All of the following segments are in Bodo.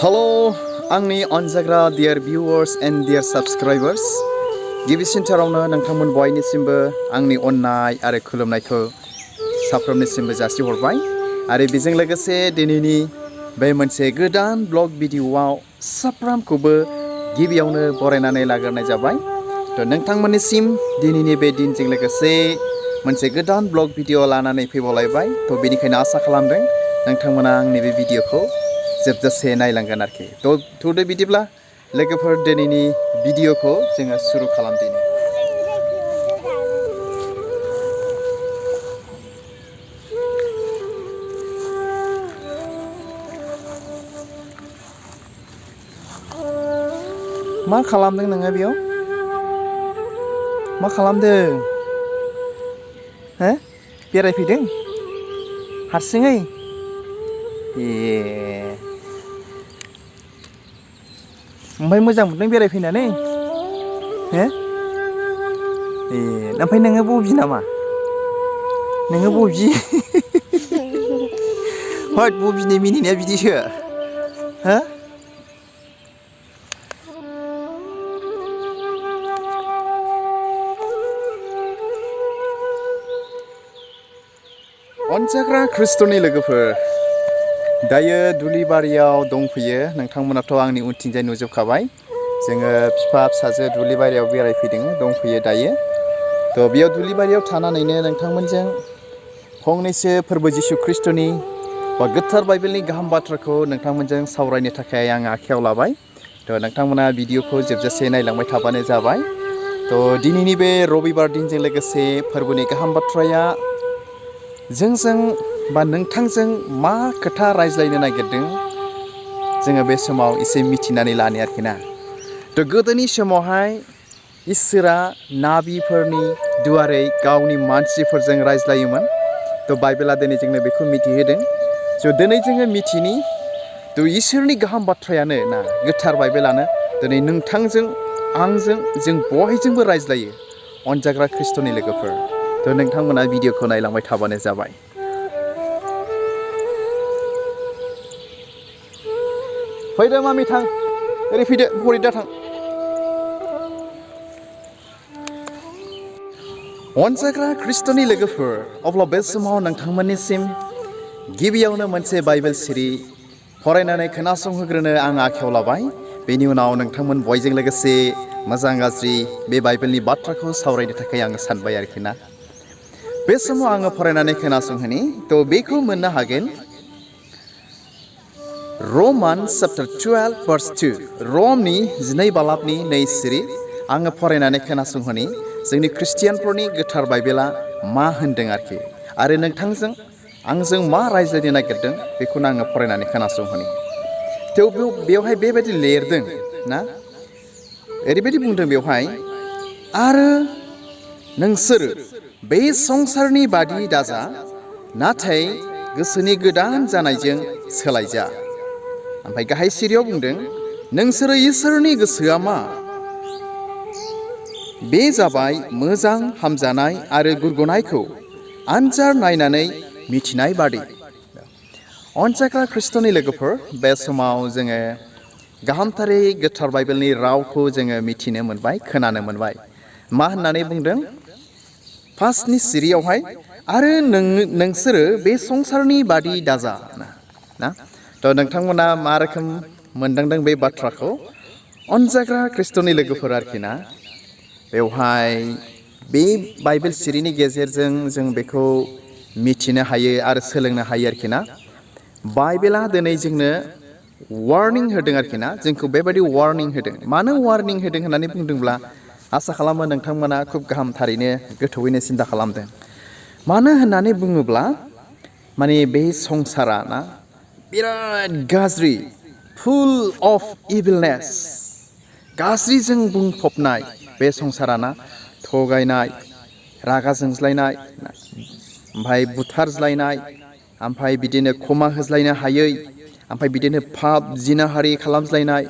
Hello, आंनि अनजाग्रा dear viewers and dear subscribers. गिबिसिनथारावनो नोंथांमोन बयनिसिमबो आंनि अननाय आरो खुलुमनायखौ साफ्रोमनिसिमबो जासिहरबाय आरो बेजों लोगोसे दिनैनि बे मोनसे गोदान ब्लग भिडिअआव साफ्रोमखौबो गिबियावनो बरायनानै लाग्रोनाय जाबाय। थ' नोंथांमोननिसिम दिनैनि बे दिनजों लोगोसे मोनसे गोदान ब्लग भिडिअ लानानै फैबावलायबाय। थ' बेनिखायनो आसा खालामदों नोंथांमोना आंनि बे भिडिअखौ जोबजासे नायलांगोन आरोखि। थ'दो बिदिब्ला लोगोफोर दिनैनि भिडिअखौ जोङो सुरु खालामदिनि। मा खालामदों नोङो बेयाव? मा खालामदों? हो? बेरायफैदों? हारसिङै? ओमफ्राय मोजां मोनदों बेरायफैनानै? हो? ओमफ्राय नोङो बबि नामा? नोङो बबि? होद बबिनि मिनिनाया बिदिसो। हो? अनजाग्रा खृष्टनि लोगोफोर, दायो दुब्लिबारियाव दंफैयो। नोंथांमोनाथ' आंनि उनथिंजाय नुजोबखाबाय। जोङो बिफा फिसाजो दुब्लिबारियाव बेरायफैदों दंफैयो दायो। थ' बेयाव दुब्लिबारियाव थानानैनो नोंथांमोनजों फंनैसो फोरबो जिसु खृष्टनि बा गोथार बाइबेलनि गाहाम बाथ्राखौ नोंथांमोनजों सावरायनो थाखाय आं आखायाव लाबाय। थ' नोंथांमोना भिडिअखौ जोबजासे नायलांबाय थाबानो जाबाय। थ' दिनैनि बे रबिबार दिनजों लोगोसे फोरबोनि गाहाम बाथ्राया जोंजों बा नोंथांजों मा खोथा रायज्लायनो नागिरदों जोङो बे समाव एसे मिथिनानै लानो आरोखि ना। थ' गोदोनि समावहाय इसोरा नाबिफोरनि दुवारै गावनि मानसिफोरजों रायज्लायोमोन। थ' बाइबेला दिनै जोंनो बेखौ मिथिहोदों। स' दिनै जोङो मिथिनि थ' इसोरनि गाहाम बाथ्रायानो ना गोथार बाइबेलानो दिनै नोंथांजों आंजों जों बयजोंबो रायज्लायो अनजाग्रा खृष्टनि लोगोफोर। थ' नोंथांमोना भिडिअखौ नायलांबाय थाबानो जाबाय। फैदो मामि थां, ओरै फैदो हरिदा थां। अनजाग्रा खृष्टनि लोगोफोर, अब्ला बे समाव नोंथांमोननिसिम गिबियावनो मोनसे बाइबेल सिरि फरायनानै खोनासंहोग्रोनो आं आखायाव लाबाय। बेनि उनाव नोंथांमोन बयजों लोगोसे मोजां गाज्रि बे बाइबेलनि बाथ्राखौ सावरायनो थाखाय आङो सानबाय आरोखि ना। बे समाव आङो फरायनानै खोनासंहोनि। थ' बेखौ मोननो हागोन रमान्स चैप्टार 12 verse 2, रमनि 12 बालाबनि 2 सिरि आङो फरायनानै खोनासंहोनि जोंनि ख्रिस्टियानफोरनि गोथार बाइबेला मा होनदों आरोखि आरो नोंथांजों आंजों मा रायज्लायनो नागिरदों बेखौनो आङो फरायनानै खोनासंहोनि। थेवबो बेवहाय बेबायदि लिरदों ना, ओरैबायदि बुंदों बेवहाय, आरो नोंसोरो बे संसारनि बादि दाजा, नाथाय गोसोनि गोदान जानायजों सोलायजा। ओमफ्राय गाहाय सिरियाव बुंदों, नोंसोरो इसोरनि गोसोआ मा? बे जाबाय मोजां, हामजानाय आरो गुरग'नायखौ आनजाद नायनानै मिथिनाय बादि। अनजाग्रा खृष्टनि लोगोफोर, बे समाव जोङो गाहामथारै गोथार बाइबेलनि रावखौ जोङो मिथिनो मोनबाय, खोनानो मोनबाय। मा होननानै बुंदों? फार्स्टनि सिरियावहाय, आरो नोंसोरो बे संसारनि बादि दाजा ना। थ' नोंथांमोना मा रोखोम मोनदांदों बे बाथ्राखौ? अनजाग्रा खृष्टनि लोगोफोर आरोखि ना। बेवहाय बे बाइबेल सिरिनि गेजेरजों जों बेखौ मिथिनो हायो आरो सोलोंनो हायो आरोखि ना। बाइबेला दिनै जोंनो वार्निं होदों आरोखि ना, जोंखौ बेबायदि वार्निं होदों। मानो वार्निं होदों होननानै बुंदोंब्ला आसा खालामो नोंथांमोना खुब गाहाम थारैनो गोथौवैनो सिन्था खालामदों। मानो होननानै बुङोब्ला माने बे संसारा ना बिराद गाज्रि, फुल अफ इभिलनेस, गाज्रिजों बुंफबनाय बे संसाराना। थगायनाय, रागा जोंज्लायनाय, ओमफ्राय बुथारज्लायनाय, ओमफ्राय बिदिनो खमा होज्लायनो हायै, ओमफ्राय बिदिनो पाप जिनाहारि खालामज्लायनाय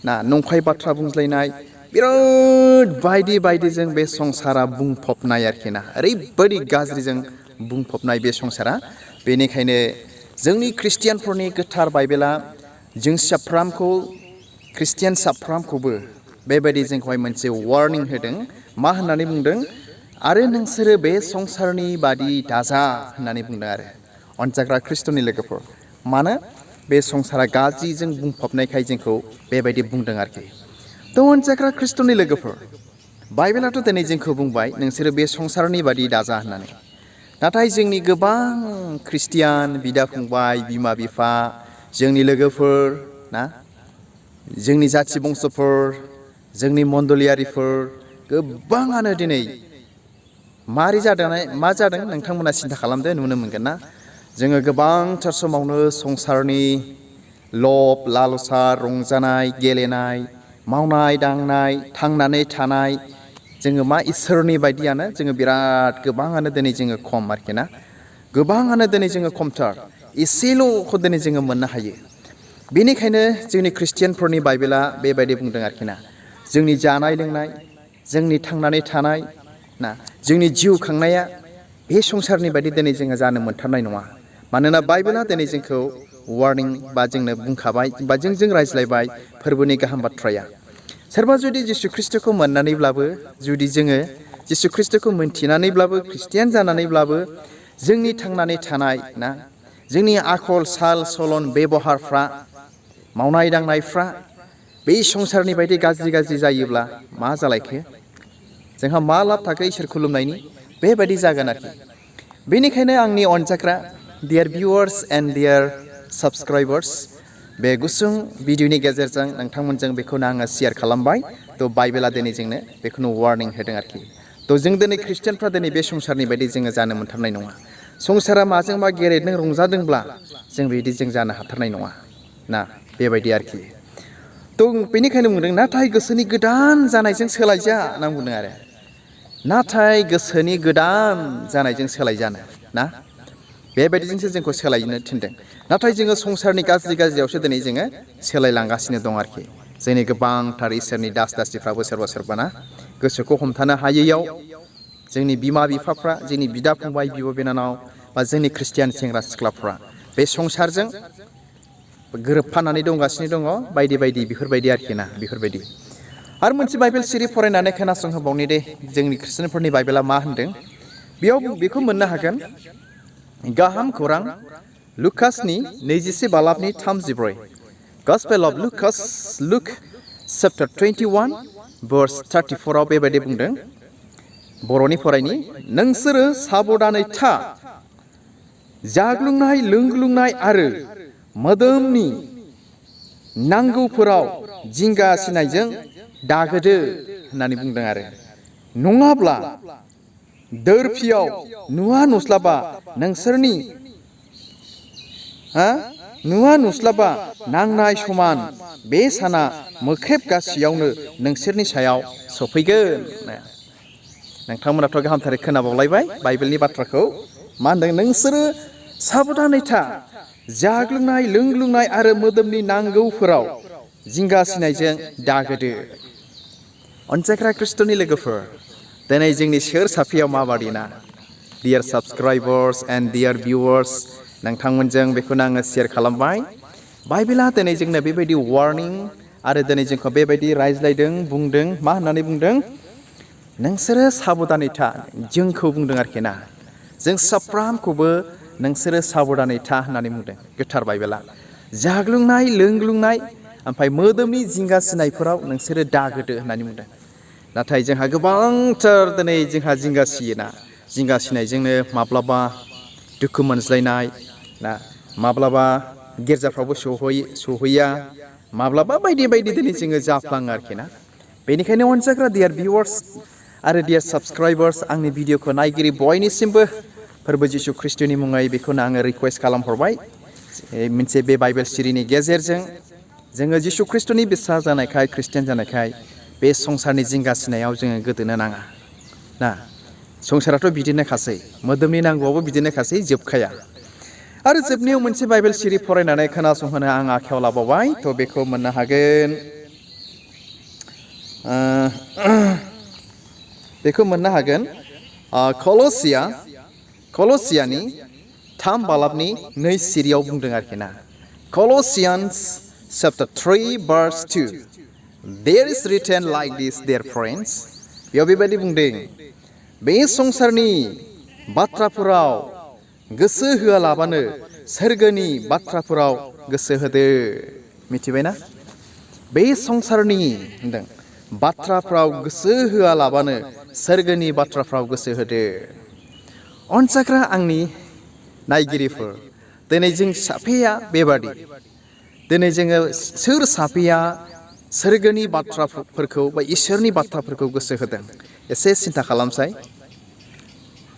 ना, नंखाय बाथ्रा बुंज्लायनाय, बिराद बायदि बायदिजों बे संसारा बुंफबनाय आरोखि ना। ओरैबायदि गाज्रिजों बुंफबनाय बे संसारा। बेनिखायनो जोंनि ख्रिस्टियानफोरनि गोथार बाइबेला जों साफ्रामखौ ख्रिस्टियान साफ्रामखौबो बेबायदि जोंखौहाय मोनसे वार्निं होदों मा होननानै बुंदों आरो नोंसोरो बे संसारनि बादि दाजा होननानै बुंदों आरो अनजाग्रा ख्रिस्ट'नि लोगोफोर मानो बे संसारा गाज्रिजों बुंफबनायखाय जोंखौ बेबायदि बुंदों आरोखि थ' अनजाग्रा ख्रिस्ट'नि लोगोफोर बाइबेलाथ' दिनै जोंखौ बुंबाय नोंसोरो बे संसारनि बादि दाजा होननानै नाथाय जोंनि गोबां ख्रिस्टियान बिदा फंबाय बिमा बिफा जोंनि लोगोफोर ना जोंनि जाथि बंस'फोर जोंनि मण्डलियारिफोर गोबाङानो दिनै मारै जादों मा जादों नोंथांमोना सिन्था खालामदो नुनो मोनगोन ना जोङो गोबांथार समावनो संसारनि लब लालसा रंजानाय गेलेनाय मावनाय दांनाय थांनानै थानाय जोङो मा इसोरनि बायदियानो जोङो बिराद गोबाङानो दिनै जोङो खम आरोखि ना गोबाङानो दिनै जोङो खमथार एसेल'खौ दिनै जोङो मोननो हायो बेनिखायनो जोंनि ख्रिस्टियानफोरनि बाइबेला बेबायदि बुंदों आरोखि ना जोंनि जानाय लोंनाय जोंनि थांनानै थानाय ना जोंनि जिउ खांनाया बे संसारनि बायदि दिनै जोङो जानो मोनथारनाय नङा मानोना बाइबेला दिनै जोंखौ वार्निं बा जोंनो बुंखाबाय बा जों रायज्लायबाय फोरबोनि गाहाम बाथ्राया सोरबा जुदि जिशु ख्रिस्ट'खौ मोननानैब्लाबो जुदि जोङो जिशु ख्रिस्ट'खौ मोनथिनानैब्लाबो ख्रिस्टियान जानानैब्लाबो जोंनि थांनानै थानाय ना जोंनि आखल साल सलन बेबहारफ्रा मावनाय दांनायफ्रा बे संसारनि बायदि गाज्रि गाज्रि जायोब्ला मा जालायखो जोंहा मा लाब थाखो इसोर खुलुमनायनि बेबायदि जागोन आरोखि बेनिखायनो आंनि अनजाग्रा डियार भिउवार्स एन्ड डियार साबस्क्राइबार्स बे गुसुं भिडिअनि गेजेरजों नोंथांमोनजों बेखौनो आङो शेयार खालामबाय थ' बाइबेला दिनै जोंनो बेखौनो वार्निं होदों आरोखि थ' जों दिनै ख्रिस्टियानफ्रा दिनै बे संसारनि बायदि जोङो जानो मोनथारनाय नङा संसारा माजों मा गेरेदों रंजादोंब्ला जों बिदि जों जानो हाथारनाय नङा ना बेबायदि आरोखि थ' बेनिखायनो बुंदों नाथाय गोसोनि गोदान जानायजों सोलायजा होनना बुंदों आरो नाथाय गोसोनि गोदान जानायजों सोलायजानो ना बेबायदिजोंसो जोंखौ सोलायनो थिनदों नाथाय जोङो संसारनि गाज्रियावसो दिनै जोङो सोलायलांगासिनो दं आरोखि जोंनि गोबांथार इसोरनि दास दासिफ्राबो सोरबा सोरबा ना गोसोखौ हमथानो हायैयाव जोंनि बिमा बिफाफ्रा जोंनि बिदा फंबाय बिब' बिनानाव बा जोंनि ख्रिस्टियान सेंग्रा सिख्लाफ्रा बे संसारजों गोरोबफानानै दंगासिनो दङ बायदि बायदि बेफोरबायदि आरोखि ना बेफोरबायदि आरो मोनसे बाइबेल सिरि फरायनानै खोनासंहोबावनि दे जोंनि ख्रिस्टियानफोरनि बाइबेला मा होनदों बेयाव बेखौ मोननो हागोन गाहाम खौरां लुकासनि 24 बालाबनि 34 gospel of look chapter 21 verse 34 आव बेबायदि बुंदों बर'नि फरायनि नोंसोरो साबधानै था जाग्लुंनाय लोंग्लुंनाय आरो मोदोमनि नांगौफोराव जिंगा सिनायजों दागोदो होननानै बुंदों आरो नङाब्ला दोरफियाव नुवा नुस्लाबा नोंसोरनि नुवा नुस्लाबा नांनाय समान बे साना मोख्रेब गासैयावनो नोंसोरनि सायाव सफैगोन नोंथांमोनाथ' गाहामथारै खोनाबावलायबाय बाइबेलनि बाथ्राखौ मा होनदों नोंसोरो साबधानै था जाग्लुंनाय लोंग्लुंनाय आरो मोदोमनि नांगौफोराव जिंगा सिनायजों दागोदो अनजाग्रा ख्रिस्ट'नि लोगोफोर दिनै जोंनि सोर साफियाव माबादि ना डियार साबस्क्राइबार्स एन्ड डियार भिउवार्स नोंथांमोनजों बेखौनो आङो शेयार खालामबाय बाइबेला दिनै जोंनो बेबायदि वार्निं आरो दिनै जोंखौ बेबायदि रायज्लायदों बुंदों मा होननानै बुंदों नोंसोरो साबधानै था जोंखौ बुंदों आरोखि ना जों साफ्रामखौबो नोंसोरो साबधानै था होननानै बुंदों गोथार बाइबेला जाग्लुंनाय लोंग्लुंनाय ओमफ्राय मोदोमनि जिंगा सिनायफोराव नोंसोरो दागोदो होननानै बुंदों नाथाय जोंहा गोबांथार दिनै जोंहा जिंगा सियोना जिंगा सिनायजोंनो माब्लाबा दुखु मोनज्लायनाय ना माब्लाबा गिर्जाफ्रावबो सहैया माब्लाबा बायदि बायदि दिनै जोङो जाफ्लाङो आरोखि ना बेनिखायनो अनजाग्रा डियार भिउवार्स आरो डियार साबस्क्राइबार्स आंनि भिडिअखौ नायगिरि बयनिसिमबो फोरबो जिशु ख्रिस्ट'नि मुङै बेखौनो आङो रिकुवेस्ट खालामहरबाय मोनसे बे बाइबेल सिरिनि गेजेरजों जोङो जिशु ख्रिस्ट'नि बिसार जानायखाय ख्रिस्टियान जानायखाय बे संसारनि जिंगा सिनायाव जोङो गोदोनो नाङा ना संसाराथ' बिदिनोखासै मोदोमनि नांगौआवबो बिदिनोखासै जोबखाया आरो जोबनायाव मोनसे बाइबेल सिरि फरायनानै खोनासंहोनो आं आखायाव लाबावबाय थ' बेखौ मोननो हागोन बेखौ मोननो हागोन कल'सियानि 3 बालाबनि 2 सिरियाव बुंदों आरोखि ना कल'सियान्स chapter 3 verse 2. There is written like this, dear friends. बेयाव बेबायदि बुंदों, बे संसारनि बाथ्राफोराव गोसो होआलाबानो सोरगोनि बाथ्राफोराव गोसो होदो। मिथिबायना? बे संसारनि होनदों बाथ्राफ्राव गोसो होआलाबानो सोरगोनि बाथ्राफ्राव गोसो होदो। अनसाग्रा आंनि नायगिरिफोर, दिनै जों साफेया बेबादि, दिनै जोङो सोर साफेया सोरगोनि बाथ्राफोरखौ बा इसोरनि बाथ्राफोरखौ गोसो होदों एसे सिन्था खालामसाय।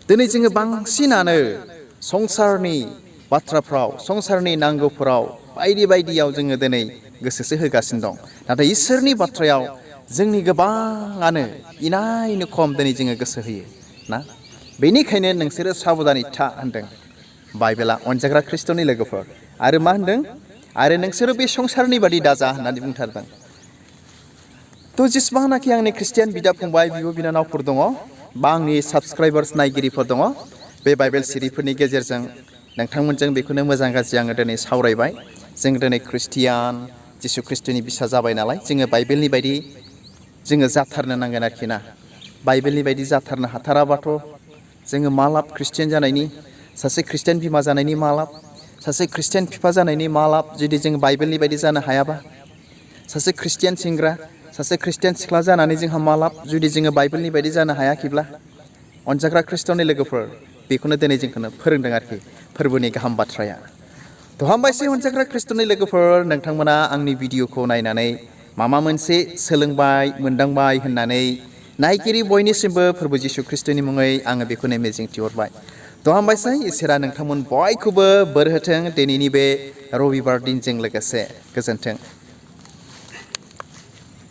दिनै जोङो बांसिनानो संसारनि बाथ्राफ्राव, संसारनि नांगौफोराव बायदि बायदियाव जोङो दिनै गोसोसो होगासिनो दं, नाथाय इसोरनि बाथ्रायाव जोंनि गोबाङानो इनायनो खम दिनै जोङो गोसो होयो ना। बेनिखायनो नोंसोरो साबधानै था होनदों बाइबेला अनजाग्रा ख्रिस्ट'नि लोगोफोर। आरो मा होनदों? आरो नोंसोरो बे संसारनि बादि दाजा होननानै बुंथारदों। थ' जेसेबांनाखि आंनि ख्रिस्टियान बिदा फंबाय, बिब' बिनानावफोर दङ बा आंनि साबस्क्राइबार्स नायगिरिफोर दङ, बे बाइबेल सिरिफोरनि गेजेरजों नोंथांमोनजों बेखौनो मोजां गाज्रि आङो दिनै सावरायबाय। जों दिनै ख्रिस्टियान जिसु ख्रिस्ट'नि बिसा जाबाय नालाय, जोङो बाइबेलनि बायदि जोङो जाथारनो नांगोन आरोखि ना। बाइबेलनि बायदि जाथारनो हाथाराबाथ' जोङो मा लाब ख्रिस्टियान जानायनि, सासे ख्रिस्टियान बिमा जानायनि मा लाब, सासे ख्रिस्टियान बिफा जानायनि मा लाब, जुदि जों बाइबेलनि बायदि जानो हायाबा। सासे ख्रिस्टियान सेंग्रा, सासे ख्रिस्टियान सिख्ला जानानै जोंहा मा लाब, जुदि जोङो बाइबेलनि बायदि जानो हायाखैब्ला। अनजाग्रा ख्रिस्ट'नि लोगोफोर, बेखौनो दिनै जोंखौनो फोरोंदों आरोखि फोरबोनि गाहाम बाथ्राया। थ' हामबायसै अनजाग्रा ख्रिस्ट'नि लोगोफोर, नोंथांमोना आंनि भिडिअखौ नायनानै माबा मोनसे सोलोंबाय, मोनदांबाय होननानै नायगिरि बयनिसिमबो फोरबो जिसु ख्रिस्ट'नि मुङै आङो बेखौनो मिजिंथिहरबाय। थ' हामबायसै, इसोरा नोंथांमोन बयखौबो बोर होथों दिनैनि बे रबिबार दिनजों लोगोसे। गोजोन्थों।